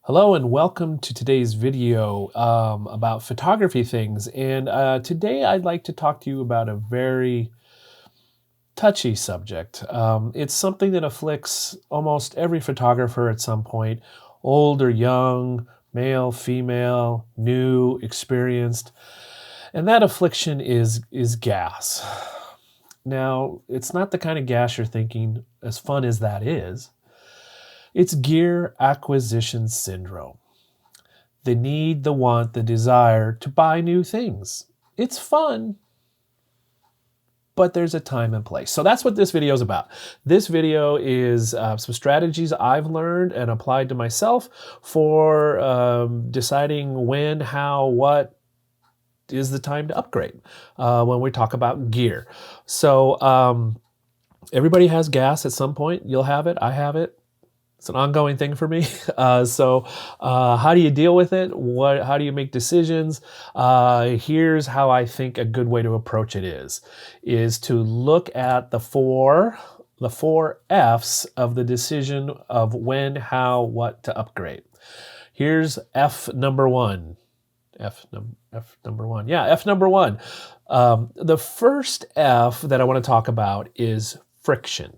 Hello and welcome to today's video about photography things. And today I'd like to talk to you about a very touchy subject. It's something that afflicts almost every photographer at some point, old or young, male, female, new, experienced. And that affliction is gas. Now, it's not the kind of gas you're thinking, as fun as that is. It's gear acquisition syndrome. The need, the want, the desire to buy new things. It's fun, but there's a time and place. So that's what this video is about. This video is some strategies I've learned and applied to myself for deciding when, how, what is the time to upgrade when we talk about gear. So everybody has gas at some point. You'll have it. I have it. It's an ongoing thing for me. How do you deal with it? How do you make decisions? Here's how I think a good way to approach it is to look at the four F's of the decision of when, how, what to upgrade. Here's F number one. F number one. Yeah, F number one. The first F that I want to talk about is friction.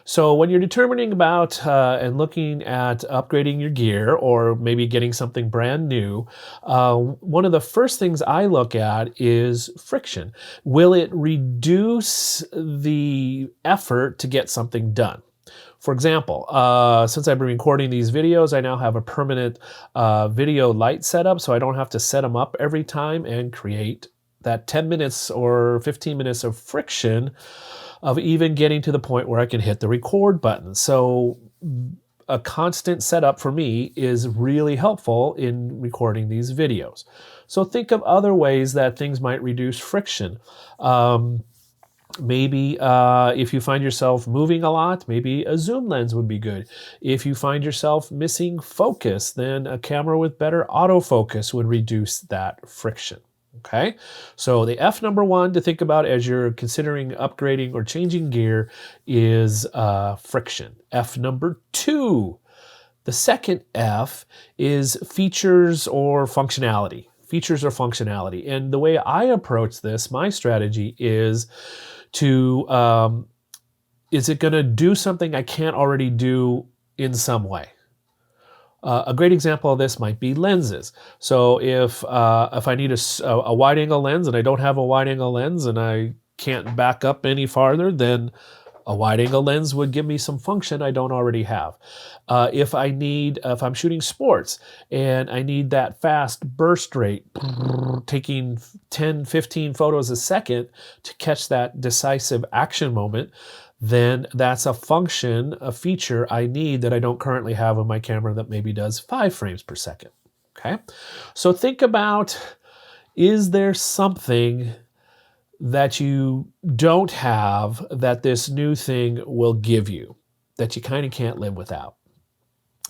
So when you're determining about and looking at upgrading your gear or maybe getting something brand new, one of the first things I look at is friction. Will it reduce the effort to get something done? For example, since I've been recording these videos, I now have a permanent video light setup, so I don't have to set them up every time and create that 10 minutes or 15 minutes of friction of even getting to the point where I can hit the record button. So a constant setup for me is really helpful in recording these videos. So think of other ways that things might reduce friction. Maybe if you find yourself moving a lot, maybe a zoom lens would be good. If you find yourself missing focus, then a camera with better autofocus would reduce that friction. Okay, so the F number one to think about as you're considering upgrading or changing gear is friction. F number two, the second F is features or functionality. Features or functionality. And the way I approach this, my strategy is to, is it going to do something I can't already do in some way? A great example of this might be lenses. So if I need a wide-angle lens and I don't have a wide-angle lens and I can't back up any farther, then a wide-angle lens would give me some function I don't already have. If I'm shooting sports and I need that fast burst rate, taking 10, 15 photos a second to catch that decisive action moment, then that's a function, a feature I need that I don't currently have on my camera that maybe does 5 frames per second. Okay, so think about, is there something that you don't have that this new thing will give you that you kind of can't live without?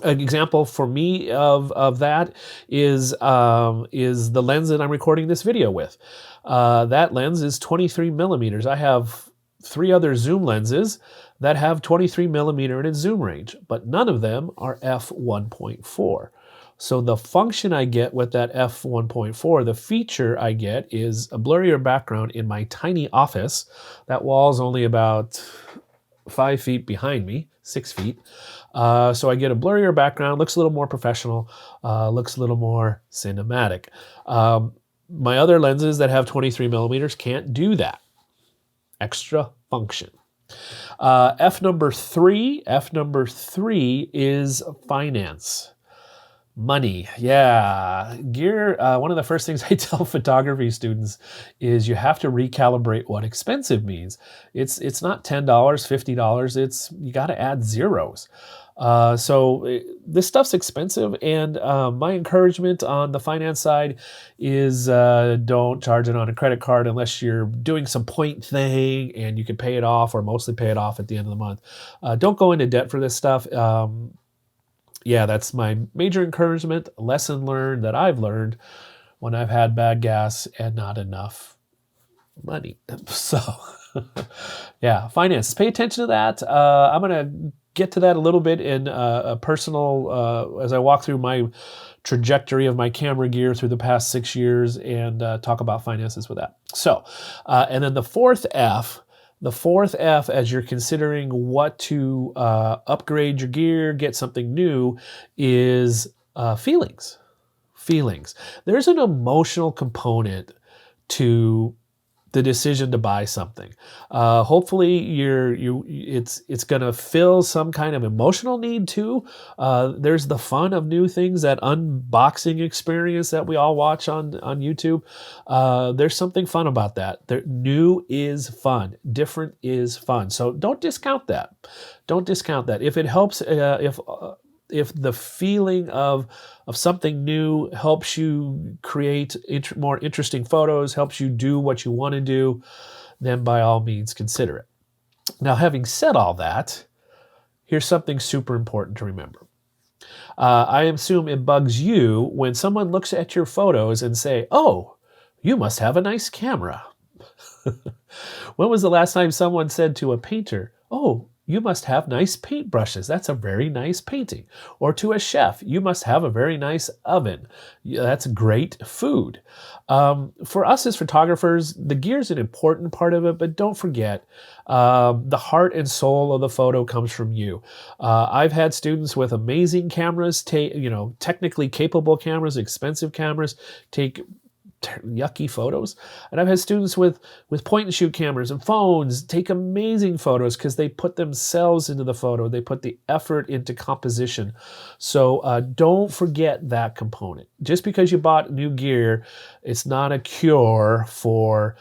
An example for me of that is the lens that I'm recording this video with. That lens is 23 millimeters. I have 3 other zoom lenses that have 23 millimeter in its zoom range, but none of them are f1.4. So the function I get with that f1.4, the feature I get is a blurrier background in my tiny office. That wall's only about 5 feet behind me, 6 feet. So I get a blurrier background, looks a little more professional, looks a little more cinematic. My other lenses that have 23 millimeters can't do that. Extra function. F number three is finance. Money. Yeah, gear. One of the first things I tell photography students is you have to recalibrate what expensive means. It's not $10, $50. It's, you got to add zeros. This stuff's expensive, and my encouragement on the finance side is don't charge it on a credit card unless you're doing some point thing and you can pay it off or mostly pay it off at the end of the month. Don't go into debt for this stuff. Yeah, that's my major encouragement, lesson learned that I've learned when I've had bad gas and not enough money. So yeah, finances, pay attention to that. I'm going to get to that a little bit in a personal, as I walk through my trajectory of my camera gear through the past 6 years and talk about finances with that. So, and then the fourth F, as you're considering what to upgrade your gear, get something new, is feelings. Feelings. There's an emotional component to the decision to buy something. Hopefully, it's going to fill some kind of emotional need too. There's the fun of new things, that unboxing experience that we all watch on YouTube. There's something fun about that. New is fun. Different is fun. So don't discount that. Don't discount that. If it helps, if the feeling of something new helps you create more interesting photos, helps you do what you want to do, then by all means consider it. Now, having said all that, here's something super important to remember. I assume it bugs you when someone looks at your photos and say, "Oh, you must have a nice camera." When was the last time someone said to a painter, "Oh, you must have nice paintbrushes. That's a very nice painting." Or to a chef, "You must have a very nice oven. That's great food." For us as photographers, the gear is an important part of it, but don't forget, the heart and soul of the photo comes from you. I've had students with amazing cameras, technically capable cameras, expensive cameras, take yucky photos, and I've had students with point and shoot cameras and phones take amazing photos because they put themselves into the photo, they put the effort into composition. So don't forget that component. Just because you bought new gear, it's not a cure for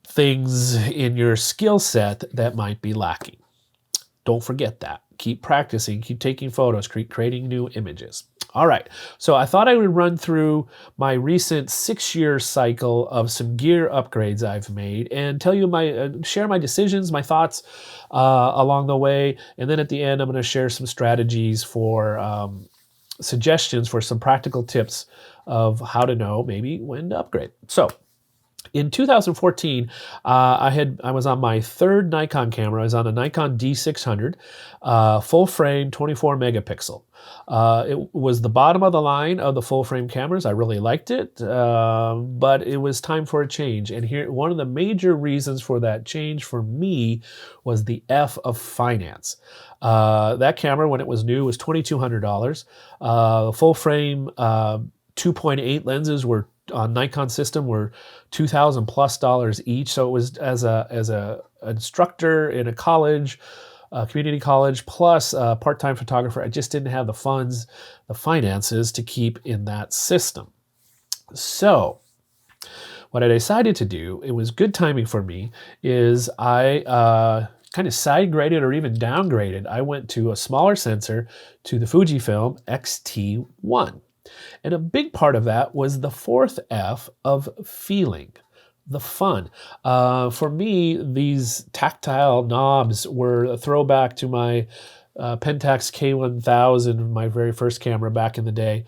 things in your skill set that might be lacking. Don't forget that. Keep practicing, keep taking photos, creating new images. All right, so I thought I would run through my recent 6-year cycle of some gear upgrades I've made and tell you share my decisions, my thoughts along the way, and then at the end I'm going to share some strategies for suggestions for some practical tips of how to know maybe when to upgrade. So, in 2014, I was on my third Nikon camera. I was on a Nikon D600, full frame, 24 megapixel. It was the bottom of the line of the full frame cameras. I really liked it, but it was time for a change. And here, one of the major reasons for that change for me was the F of finance. That camera, when it was new, was $2,200. Full frame 2.8 lenses were on Nikon system were $2,000 plus each. So it was as a instructor in a college, community college, plus a part-time photographer, I just didn't have the funds, the finances to keep in that system. So what I decided to do, it was good timing for me, is I kind of side graded or even downgraded. I went to a smaller sensor, to the Fujifilm X-T1. And a big part of that was the fourth F of feeling, the fun. For me, these tactile knobs were a throwback to my Pentax K1000, my very first camera back in the day.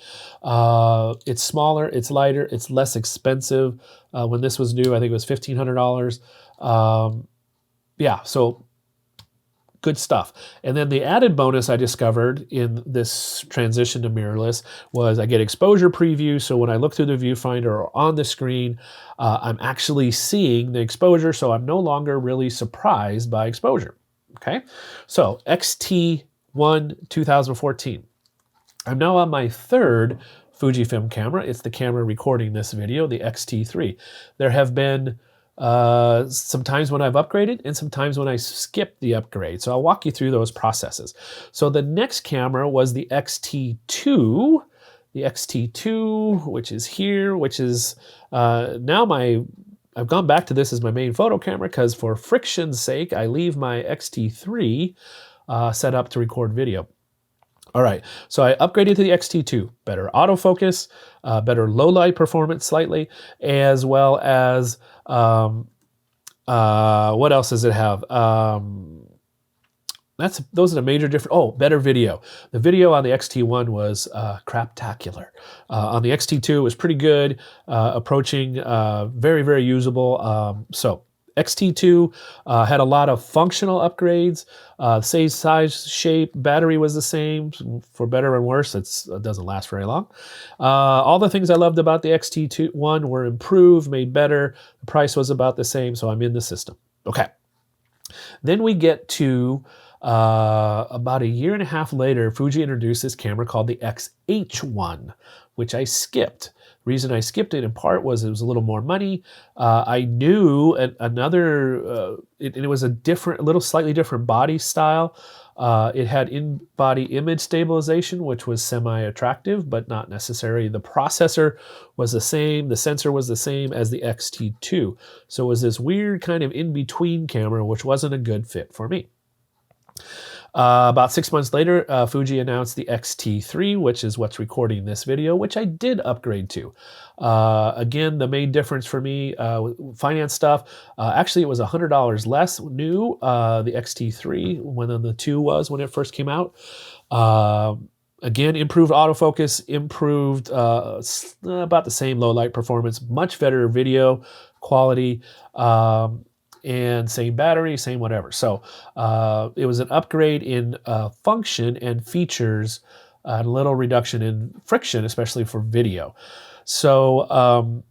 It's smaller, it's lighter, it's less expensive. When this was new, I think it was $1,500. Yeah, so good stuff. And then the added bonus I discovered in this transition to mirrorless was I get exposure preview. So when I look through the viewfinder or on the screen, I'm actually seeing the exposure. So I'm no longer really surprised by exposure. Okay. So X-T1 2014. I'm now on my third Fujifilm camera. It's the camera recording this video, the X-T3. There have been some times when I've upgraded and some times when I skipped the upgrade. So I'll walk you through those processes. So the next camera was the X-T2, which is here, which is now I've gone back to this as my main photo camera because for friction's sake, I leave my X-T3 set up to record video. All right, so I upgraded to the X-T2, better autofocus, better low light performance slightly, as well as, what else does it have? Those are the major different, better video. The video on the X-T1 was craptacular. On the X-T2 it was pretty good, approaching very, very usable. So XT2 had a lot of functional upgrades, same size, shape, battery was the same, for better and worse. It doesn't last very long. All the things I loved about the XT2 one were improved, made better. The price was about the same, so I'm in the system. Okay. Then we get to about a year and a half later, Fuji introduced this camera called the XH1, which I skipped. The reason I skipped it in part was it was a little more money. I knew it was a little slightly different body style. It had in-body image stabilization, which was semi-attractive, but not necessary. The processor was the same. The sensor was the same as the XT2. So it was this weird kind of in-between camera, which wasn't a good fit for me. About 6 months later, Fuji announced the XT3, which is what's recording this video, which I did upgrade to. Again, the main difference for me, finance stuff, actually it was $100 less new, the XT3, when the 2 was when it first came out. Again, improved autofocus, improved about the same low light performance, much better video quality, and same battery, same whatever. So it was an upgrade in function and features, a little reduction in friction, especially for video. So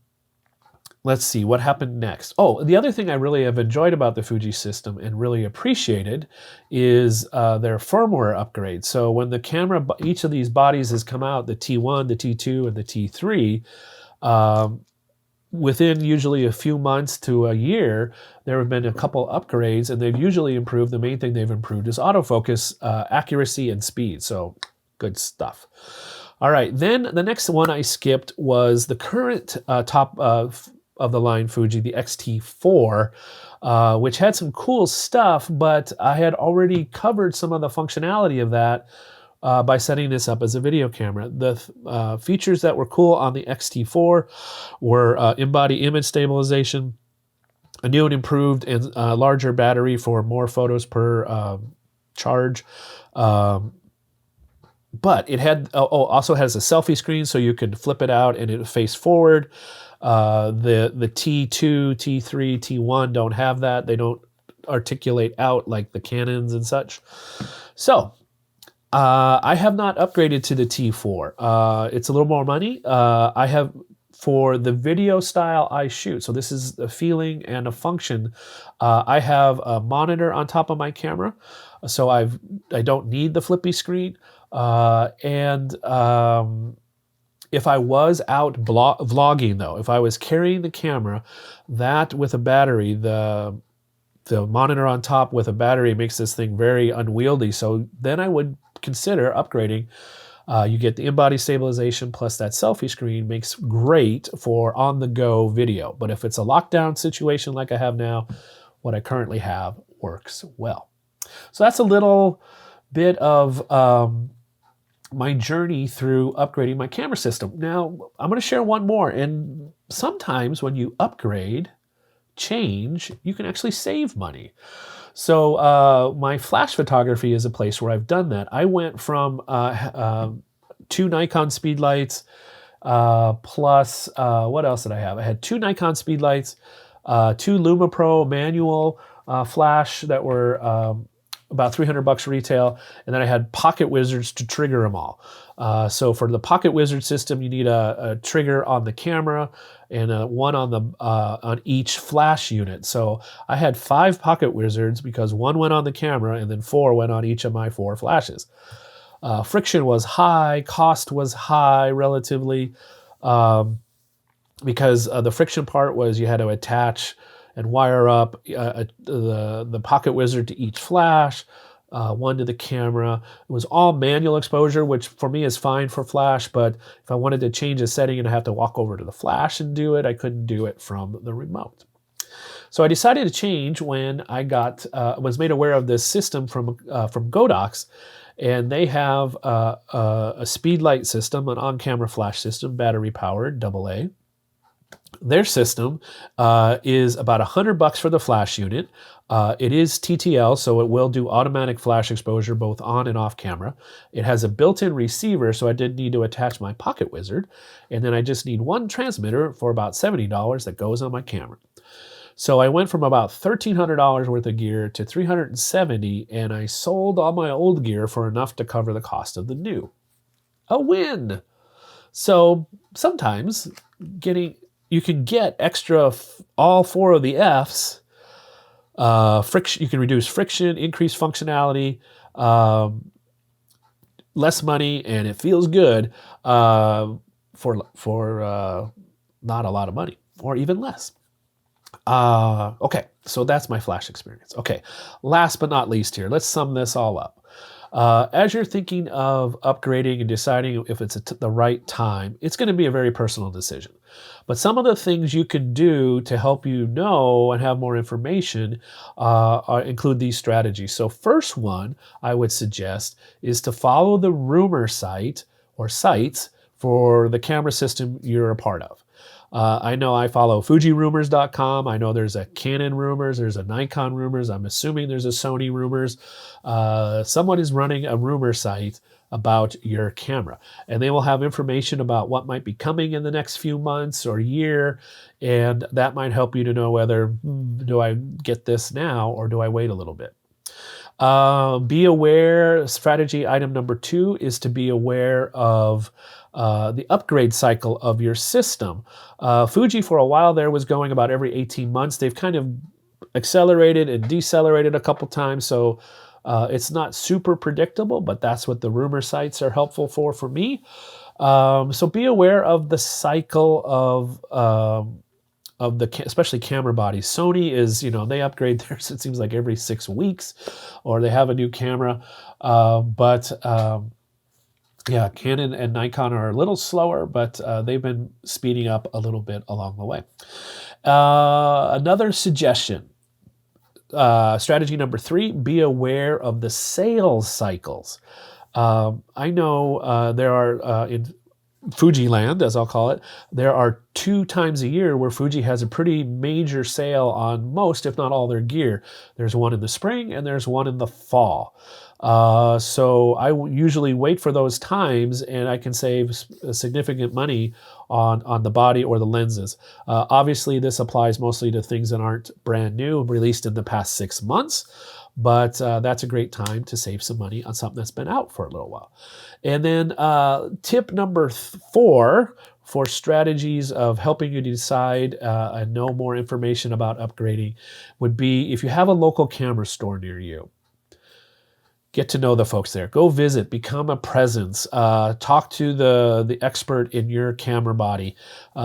let's see what happened next. Oh, the other thing I really have enjoyed about the Fuji system and really appreciated is their firmware upgrade. So when the camera, each of these bodies has come out, the T1, the T2, and the T3, within usually a few months to a year, there have been a couple upgrades, and they've usually improved. The main thing they've improved is autofocus, accuracy, and speed. So good stuff. All right, then the next one I skipped was the current top of the line Fuji, the XT4, which had some cool stuff, but I had already covered some of the functionality of that by setting this up as a video camera. The features that were cool on the XT4 were in-body image stabilization, a new and improved and larger battery for more photos per charge. But it had also has a selfie screen, so you can flip it out and it would face forward. The T2, T3, T1 don't have that. They don't articulate out like the Canons and such. So I have not upgraded to the T4. It's a little more money. I have, for the video style I shoot, so this is a feeling and a function, I have a monitor on top of my camera, so I don't need the flippy screen. If I was out vlogging though, if I was carrying the camera, that with a battery, the monitor on top with a battery makes this thing very unwieldy. So then I would consider upgrading. You get the in-body stabilization plus that selfie screen, makes great for on-the-go video. But if it's a lockdown situation like I have now, what I currently have works well. So that's a little bit of my journey through upgrading my camera system. Now, I'm going to share one more. And sometimes when you upgrade, change, you can actually save money. So my flash photography is a place where I've done that. I went from 2 Nikon speedlights plus, what else did I have? I had 2 Nikon speedlights, 2 LumaPro manual flash that were about $300 retail, and then I had Pocket Wizards to trigger them all. So for the Pocket Wizard system, you need a trigger on the camera and one on each flash unit. So I had 5 Pocket Wizards because 1 went on the camera and then 4 went on each of my 4 flashes. Friction was high, cost was high relatively, because the friction part was you had to attach and wire up the Pocket Wizard to each flash, one to the camera. It was all manual exposure, which for me is fine for flash, but if I wanted to change a setting and I have to walk over to the flash and do it, I couldn't do it from the remote. So I decided to change when I was made aware of this system from Godox, and they have a speedlight system, an on-camera flash system, battery-powered, AA. Their system is about $100 for the flash unit. It is TTL, so it will do automatic flash exposure both on and off camera. It has a built-in receiver, so I didn't need to attach my Pocket Wizard. And then I just need 1 transmitter for about $70 that goes on my camera. So I went from about $1,300 worth of gear to $370, and I sold all my old gear for enough to cover the cost of the new. A win. So sometimes you can get extra all four of the F's. Friction. You can reduce friction, increase functionality, less money, and it feels good for not a lot of money, or even less. Okay, so that's my Flash experience. Okay, last but not least here, let's sum this all up. As you're thinking of upgrading and deciding if it's the right time, it's going to be a very personal decision. But some of the things you can do to help you know and have more information include these strategies. So first one I would suggest is to follow the rumor site or sites for the camera system you're a part of. I know I follow FujiRumors.com. I know there's a Canon Rumors, there's a Nikon Rumors. I'm assuming there's a Sony Rumors. Someone is running a rumor site about your camera, and they will have information about what might be coming in the next few months or year, and that might help you to know whether, do I get this now or do I wait a little bit? Be aware, strategy item number 2 is to be aware of the upgrade cycle of your system. Fuji for a while there was going about every 18 months. They've kind of accelerated and decelerated a couple times, so it's not super predictable, but that's what the rumor sites are helpful for me. So be aware of the cycle of especially camera bodies. Sony is, they upgrade theirs, it seems like every 6 weeks, or they have a new camera. Yeah, Canon and Nikon are a little slower, but they've been speeding up a little bit along the way. Another suggestion, strategy number 3, be aware of the sales cycles. I know there are, in Fujiland, as I'll call it, there are 2 times a year where Fuji has a pretty major sale on most, if not all, their gear. There's one in the spring and there's one in the fall. So I usually wait for those times, and I can save significant money on the body or the lenses. Obviously, this applies mostly to things that aren't brand new, released in the past 6 months. But that's a great time to save some money on something that's been out for a little while. And then tip number 4 for strategies of helping you decide and know more information about upgrading would be, if you have a local camera store near you, get to know the folks there. Go visit, become a presence, talk to the expert in your camera body,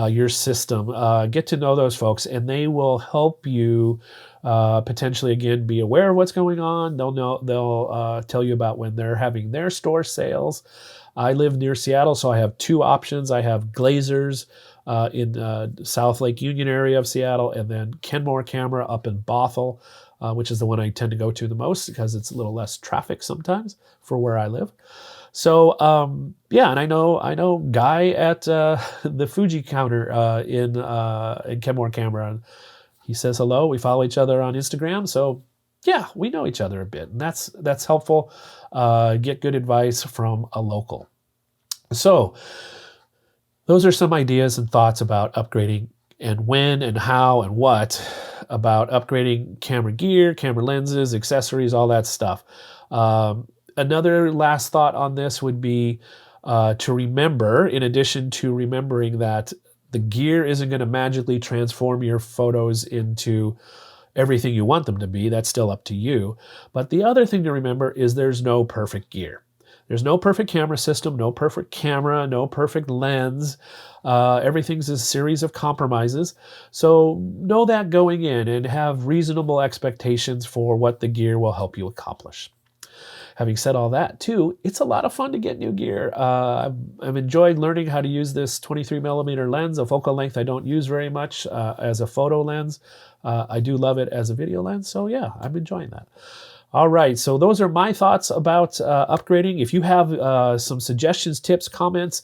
your system. Get to know those folks, and they will help you potentially, again, be aware of what's going on. They'll tell you about when they're having their store sales. I live near Seattle, so I have 2 options. I have Glazers in South Lake Union area of Seattle, and then Kenmore Camera up in Bothell, which is the one I tend to go to the most because it's a little less traffic sometimes for where I live. So yeah, and I know Guy at the Fuji counter in Kenmore Camera. He says hello. We follow each other on Instagram, so yeah, we know each other a bit, and that's helpful. Get good advice from a local. So those are some ideas and thoughts about upgrading, and when and how and what about upgrading camera gear, camera lenses, accessories, all that stuff. Another last thought on this would be to remember, in addition to remembering that the gear isn't going to magically transform your photos into everything you want them to be. That's still up to you. But the other thing to remember is there's no perfect gear. There's no perfect camera system, no perfect camera, no perfect lens. Everything's a series of compromises. So know that going in and have reasonable expectations for what the gear will help you accomplish. Having said all that, too, it's a lot of fun to get new gear. I've enjoyed learning how to use this 23mm lens, a focal length I don't use very much as a photo lens. I do love it as a video lens, so yeah, I'm enjoying that. All right, so those are my thoughts about upgrading. If you have some suggestions, tips, comments,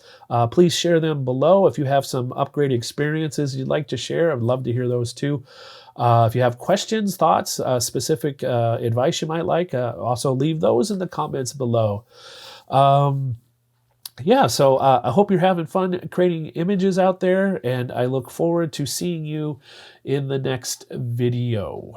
please share them below. If you have some upgrade experiences you'd like to share, I'd love to hear those too. If you have questions, thoughts, specific advice you might like, also leave those in the comments below. Yeah, so I hope you're having fun creating images out there, and I look forward to seeing you in the next video.